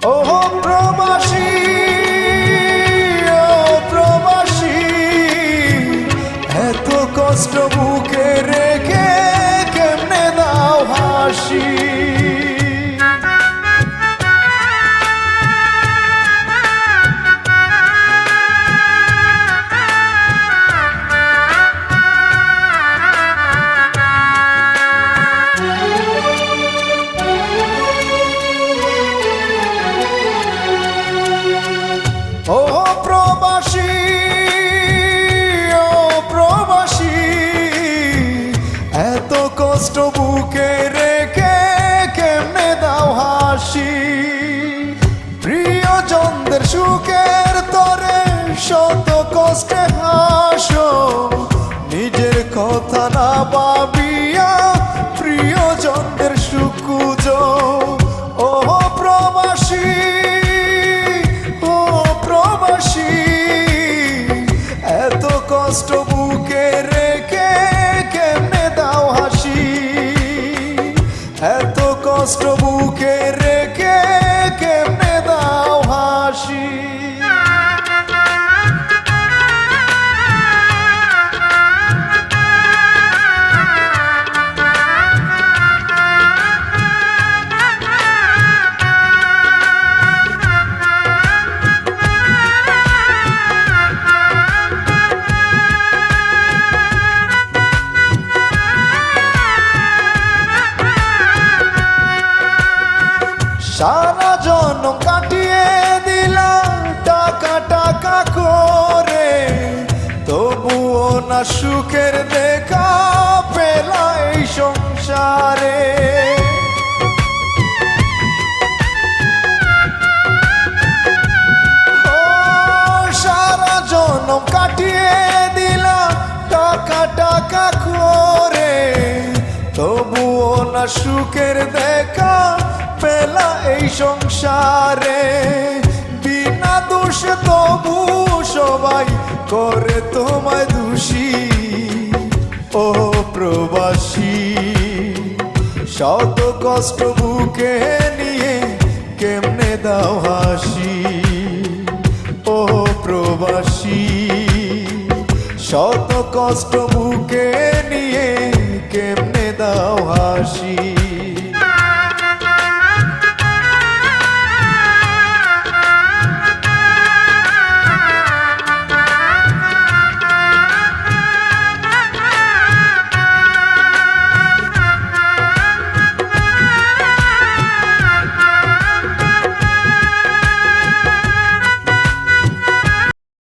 ও প্রবাসী, ও প্রবাসী, এত কষ্ট বুকে রেখে কেমনে দাও হাসি। ও প্রবাসী, ও প্রবাসী, এত কষ্ট বুকে রেখে কেমনে দাও হাসি। প্রিয়জনদের সুখের তরে শত কষ্টে হাসো, নিজের কথা না ভাবিয়া প্রিয়জনদের সুখ খুঁজো। ও প্রবাসী, এত কষ্ট বুকে রেখে কেমনে দাও হাসি। এত কষ্ট বুকে রেখে কেমনে দাও হাসি। সারা জন্ম কাটিয়ে দিলাম টাকা টাকা করে, তবুও না সুখের দেখা পেলা এই সংসারে। সারা জন্ম কাটিয়ে দিলাম টাকা টাকা করে, তবুও না সুখের দেখা পেলা এই সংসারে। বিনা দোষে তবু সবাই করে তোমায় দোষী। ও প্রবাসী, শত কষ্ট বুকে নিয়ে কেমনে দাও হাসি। ও প্রবাসী, শত কষ্ট বুকে নিয়ে কেমনে দাও হাসি।